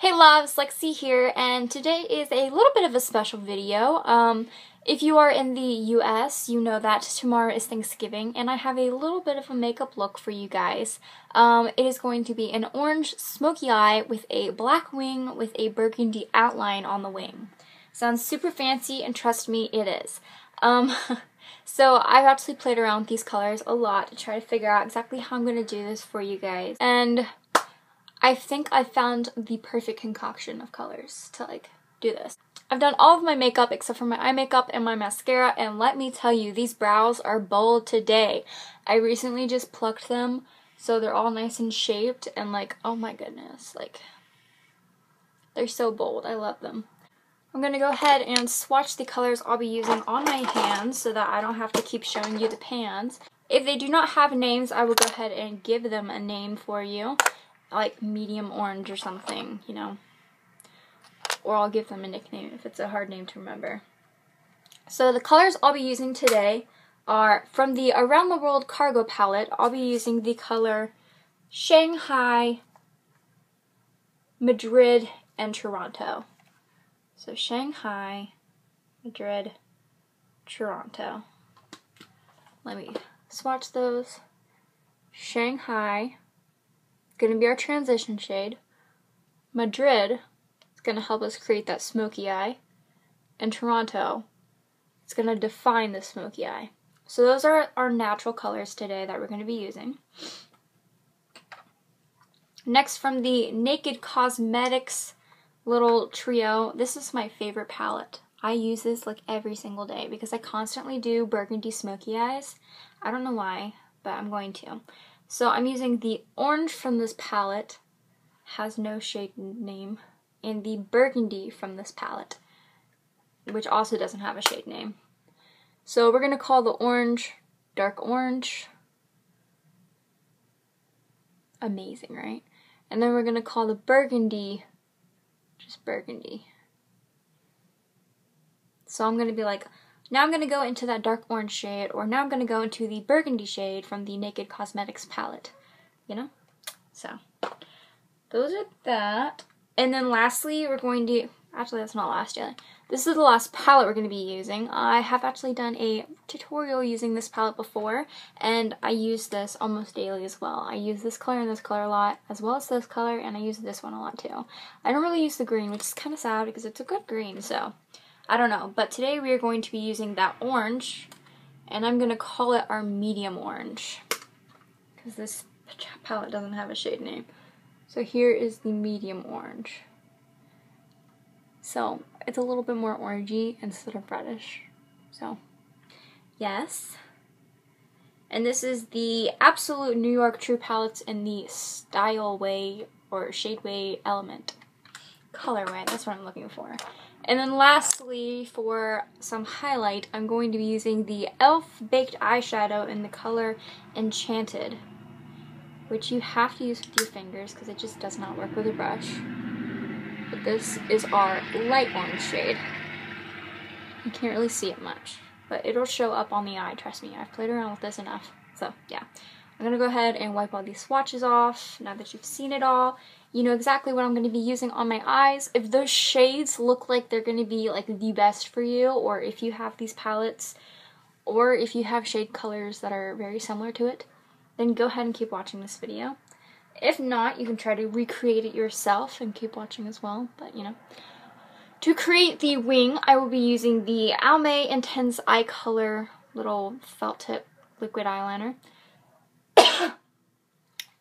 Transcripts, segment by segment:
Hey loves, Lexie here, and today is a little bit of a special video. If you are in the US, you know that tomorrow is Thanksgiving, and I have a little bit of a makeup look for you guys. It is going to be an orange smoky eye with a black wing with a burgundy outline on the wing. Sounds super fancy, and trust me, it is. So I've actually played around with these colors a lot to try to figure out exactly how I'm going to do this for you guys. And I think I found the perfect concoction of colors to do this. I've done all of my makeup except for my eye makeup and my mascara, and let me tell you, these brows are bold today. I recently just plucked them so they're all nice and shaped, and oh my goodness, they're so bold. I love them. I'm going to go ahead and swatch the colors I'll be using on my hands so that I don't have to keep showing you the pans. If they do not have names, I will go ahead and give them a name for you. Like medium orange or something, you know, or I'll give them a nickname if it's a hard name to remember. So the colors I'll be using today are from the Around the World Cargo palette. I'll be using the color Shanghai, Madrid, and Toronto. So Shanghai, Madrid, Toronto. Let me swatch those. Shanghai, going to be our transition shade. Madrid is going to help us create that smoky eye. And Toronto, it's going to define the smoky eye. So those are our natural colors today that we're going to be using. Next, from the Naked Cosmetics little trio, this is my favorite palette. I use this every single day because I constantly do burgundy smoky eyes. I don't know why, but I'm going to. So I'm using the orange from this palette, has no shade name, and the burgundy from this palette, which also doesn't have a shade name. So we're going to call the orange dark orange. Amazing, right? And then we're going to call the burgundy just burgundy. So I'm going to be now I'm going to go into that dark orange shade, or now I'm going to go into the burgundy shade from the Naked Cosmetics palette, you know? So, those are that. And then lastly, we're going to, actually that's not last yet. This is the last palette we're going to be using. I have actually done a tutorial using this palette before, and I use this almost daily as well. I use this color and this color a lot, as well as this color, and I use this one a lot too. I don't really use the green, which is kind of sad because it's a good green, so I don't know, but today we are going to be using that orange, and I'm going to call it our medium orange, because this palette doesn't have a shade name. So here is the medium orange. So it's a little bit more orangey instead of reddish. So, yes. And this is the Absolute New York True palettes in the Style Way, or Shade Way Element. Colorway, that's what I'm looking for. And then lastly, for some highlight, I'm going to be using the e.l.f. Baked Eyeshadow in the color Enchanted, which you have to use with your fingers because it just does not work with a brush. But this is our light orange shade. You can't really see it much, but it'll show up on the eye, trust me. I've played around with this enough. So, yeah. I'm going to go ahead and wipe all these swatches off now that you've seen it all. You know exactly what I'm going to be using on my eyes. If those shades look like they're going to be the best for you, or if you have these palettes, or if you have shade colors that are very similar to it, then go ahead and keep watching this video. If not, you can try to recreate it yourself and keep watching as well, but you know. To create the wing, I will be using the Almay Intense Eye Color little felt tip liquid eyeliner.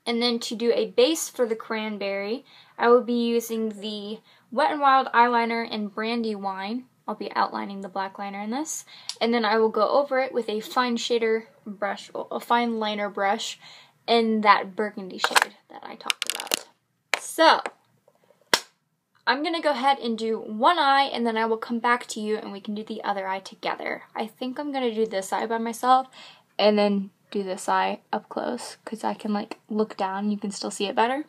And then to do a base for the cranberry, I will be using the Wet n Wild eyeliner in Brandywine. I'll be outlining the black liner in this. And then I will go over it with a fine shader brush, a fine liner brush, in that burgundy shade that I talked about. So, I'm going to go ahead and do one eye, and then I will come back to you and we can do the other eye together. I think I'm going to do this eye by myself, and then do this eye up close because I can look down and you can still see it better.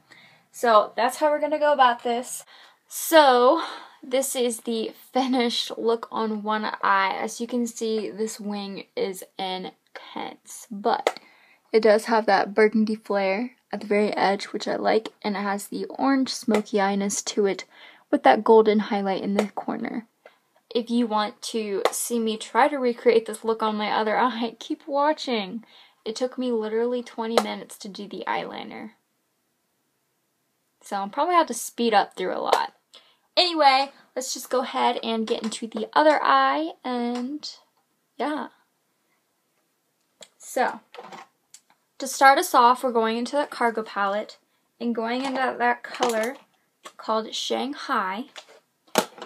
So that's how we're gonna go about this. So this is the finished look on one eye. As you can see, this wing is intense, but it does have that burgundy flare at the very edge, which I like, and it has the orange smoky eyiness to it with that golden highlight in the corner. If you want to see me try to recreate this look on my other eye, keep watching. It took me literally 20 minutes to do the eyeliner. So I'll probably have to speed up through a lot. Anyway, let's just go ahead and get into the other eye, and yeah. So, to start us off, we're going into that cargo palette and going into that color called Shanghai.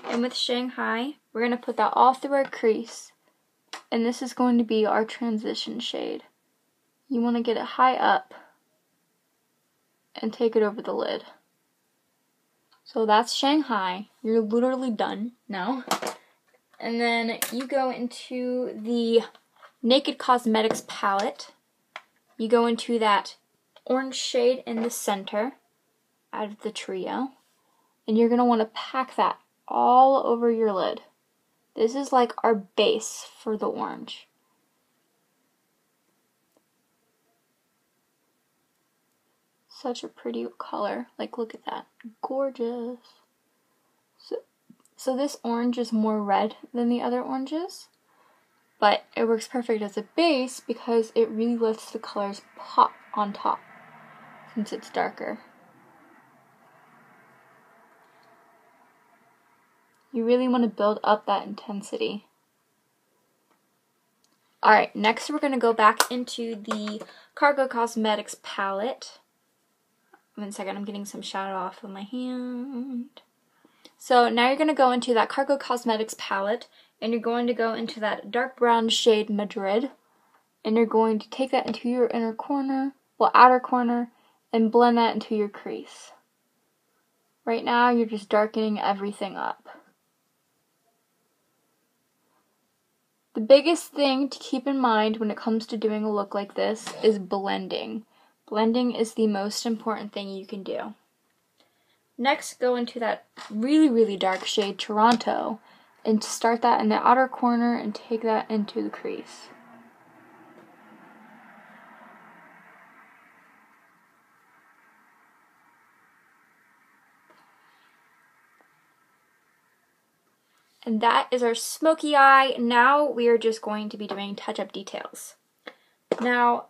And with Shanghai, we're going to put that all through our crease. And this is going to be our transition shade. You want to get it high up and take it over the lid. So that's Shanghai. You're literally done now. And then you go into the Naked Cosmetics palette. You go into that orange shade in the center out of the trio. And you're going to want to pack that all over your lid. This is like our base for the orange. Such a pretty color. Like, look at that. Gorgeous. So this orange is more red than the other oranges, but it works perfect as a base because it really lets the colors pop on top since it's darker. You really want to build up that intensity. Alright, next we're going to go back into the Cargo Cosmetics palette. 1 second, I'm getting some shadow off of my hand. So now you're going to go into that Cargo Cosmetics palette, and you're going to go into that dark brown shade Madrid, and you're going to take that into your inner corner, outer corner, and blend that into your crease. Right now, you're just darkening everything up. The biggest thing to keep in mind when it comes to doing a look like this is blending. Blending is the most important thing you can do. Next, go into that really, really dark shade Toronto and start that in the outer corner and take that into the crease. And that is our smoky eye. Now we are just going to be doing touch-up details. Now,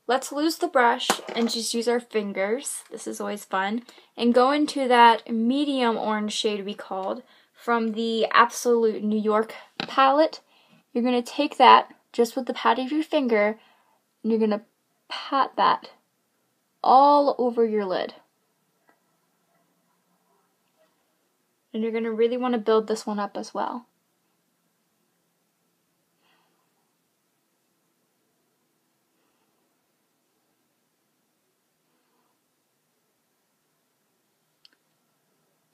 let's lose the brush and just use our fingers. This is always fun. And go into that medium orange shade we called from the Absolute New York palette. You're going to take that just with the pad of your finger and you're going to pat that all over your lid. And you're going to really want to build this one up as well.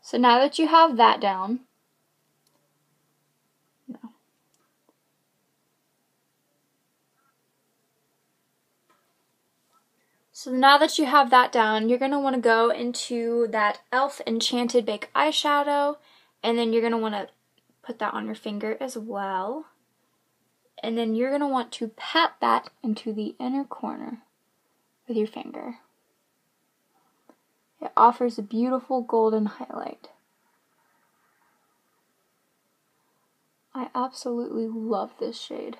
So now that you have that down, you're going to want to go into that e.l.f. Enchanted Bake eyeshadow, and then you're going to want to put that on your finger as well. And then you're going to want to pat that into the inner corner with your finger. It offers a beautiful golden highlight. I absolutely love this shade.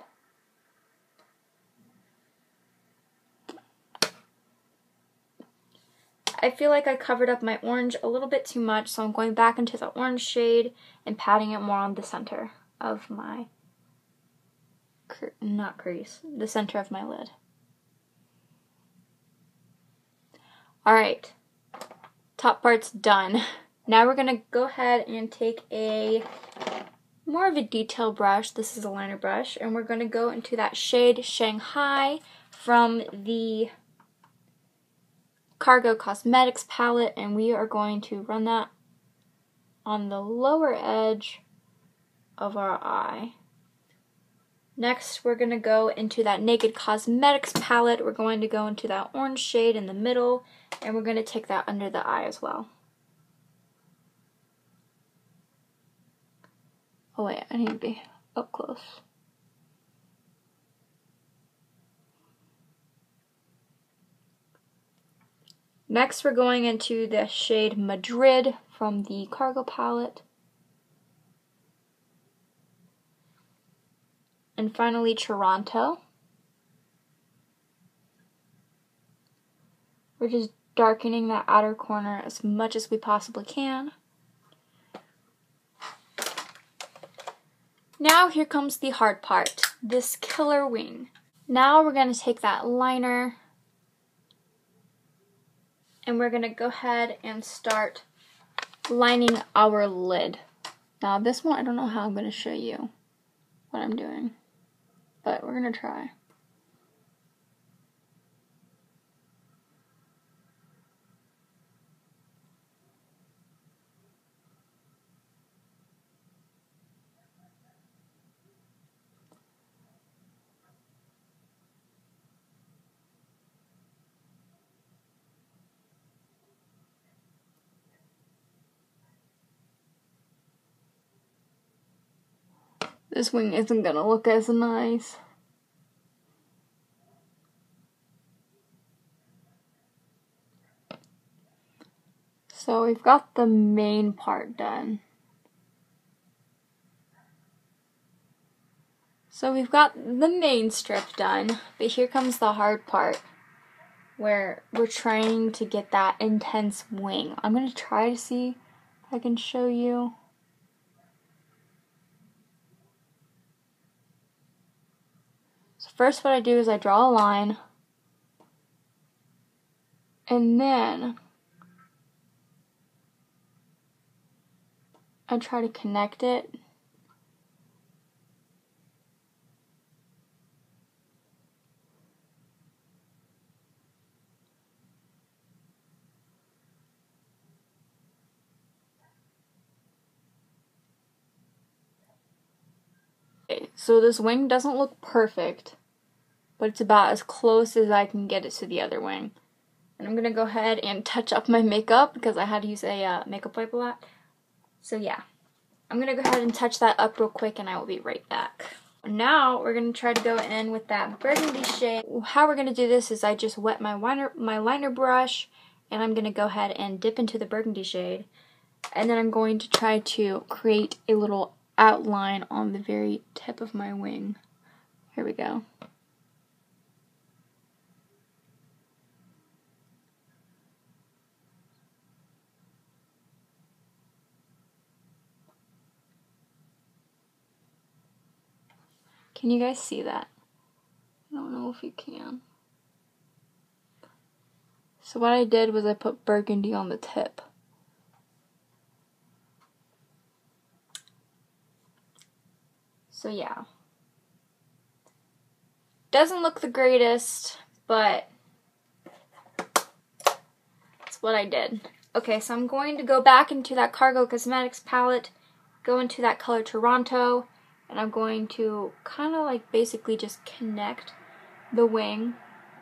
I feel like I covered up my orange a little bit too much, so I'm going back into the orange shade and patting it more on the center of my, the center of my lid. Alright, top part's done. Now we're going to go ahead and take more of a detail brush. This is a liner brush, and we're going to go into that shade Shanghai from the Cargo Cosmetics palette, and we are going to run that on the lower edge of our eye. Next, we're going to go into that Naked Cosmetics palette. We're going to go into that orange shade in the middle, and we're going to take that under the eye as well. Oh wait, I need to be up close. Next, we're going into the shade Madrid from the Cargo palette. And finally, Toronto. We're just darkening that outer corner as much as we possibly can. Now here comes the hard part, this killer wing. Now we're going to take that liner and we're going to go ahead and start lining our lid. Now this one, I don't know how I'm going to show you what I'm doing, but we're going to try. This wing isn't going to look as nice. So we've got the main part done. So we've got the main strip done, but here comes the hard part where we're trying to get that intense wing. I'm going to try to see if I can show you. So first what I do is I draw a line, and then I try to connect it. Okay, so this wing doesn't look perfect, but it's about as close as I can get it to the other wing. And I'm going to go ahead and touch up my makeup because I had to use a makeup wipe a lot. So yeah, I'm going to go ahead and touch that up real quick and I will be right back. Now we're going to try to go in with that burgundy shade. How we're going to do this is I just wet my liner brush and I'm going to go ahead and dip into the burgundy shade. And then I'm going to try to create a little outline on the very tip of my wing. Here we go. Can you guys see that? I don't know if you can. So what I did was I put burgundy on the tip. So yeah. Doesn't look the greatest, but that's what I did. Okay, so I'm going to go back into that Cargo Cosmetics palette, go into that color Toronto, and I'm going to kind of like basically just connect the wing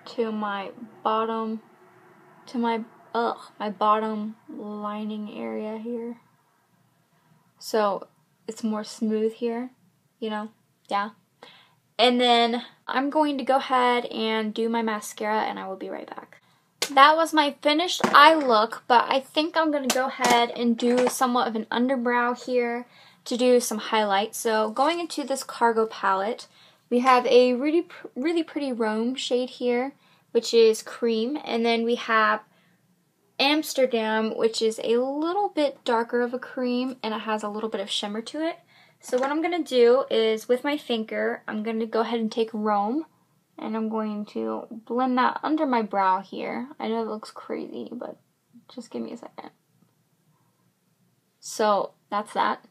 to my bottom, my bottom lining area here. So it's more smooth here, you know, yeah. And then I'm going to go ahead and do my mascara and I will be right back. That was my finished eye look, but I think I'm going to go ahead and do somewhat of an underbrow here to do some highlights. So going into this Cargo palette, we have a really pretty Rome shade here, which is cream, and then we have Amsterdam, which is a little bit darker of a cream, and it has a little bit of shimmer to it. So what I'm going to do is, with my finger, I'm going to go ahead and take Rome, and I'm going to blend that under my brow here. I know it looks crazy, but just give me a second. So that's that.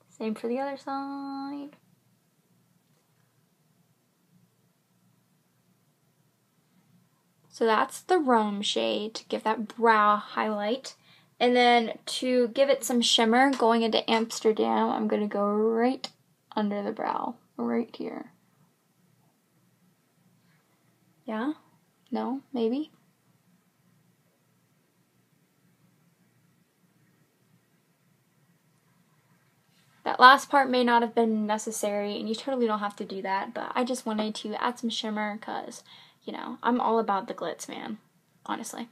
Same for the other side. So that's the Rome shade to give that brow highlight. And then to give it some shimmer, going into Amsterdam, I'm going to go right under the brow, right here. Yeah? No? Maybe? That last part may not have been necessary, and you totally don't have to do that, but I just wanted to add some shimmer because, you know, I'm all about the glitz, man. Honestly.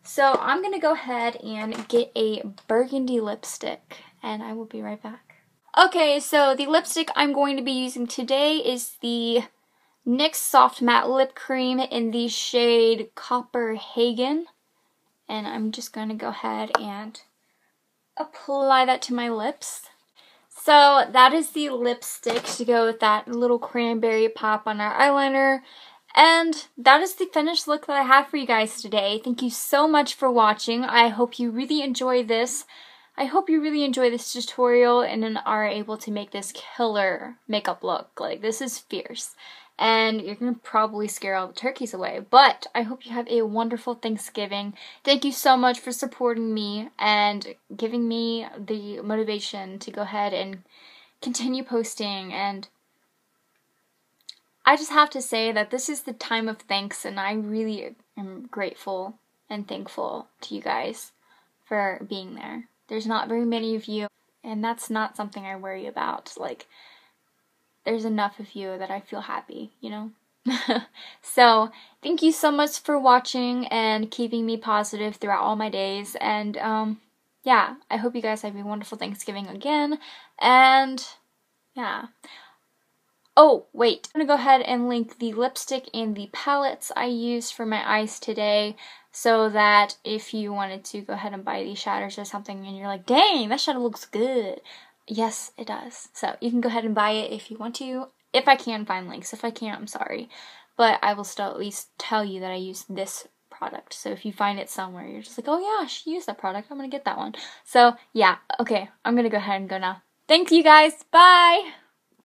So I'm going to go ahead and get a burgundy lipstick, and I will be right back. Okay, so the lipstick I'm going to be using today is the NYX Soft Matte Lip Cream in the shade Copperhagen. And I'm just going to go ahead and apply that to my lips. So that is the lipstick to go with that little cranberry pop on our eyeliner. And that is the finished look that I have for you guys today. Thank you so much for watching. I hope you really enjoy this. I hope you really enjoy this tutorial and then are able to make this killer makeup look. Like, this is fierce. And you're going to probably scare all the turkeys away. But I hope you have a wonderful Thanksgiving. Thank you so much for supporting me and giving me the motivation to go ahead and continue posting. And I just have to say that this is the time of thanks, and I really am grateful and thankful to you guys for being there. There's not very many of you, and that's not something I worry about. Like, there's enough of you that I feel happy, you know? So, thank you so much for watching and keeping me positive throughout all my days, and yeah, I hope you guys have a wonderful Thanksgiving again, and yeah. Oh, wait, I'm going to go ahead and link the lipstick and the palettes I used for my eyes today, so that if you wanted to go ahead and buy these shadows or something and you're like, dang, that shadow looks good. Yes, it does. So you can go ahead and buy it if you want to, if I can find links. If I can't, I'm sorry. But I will still at least tell you that I used this product. So if you find it somewhere, you're just like, oh yeah, she used that product, I'm going to get that one. So yeah, okay, I'm going to go ahead and go now. Thank you guys. Bye!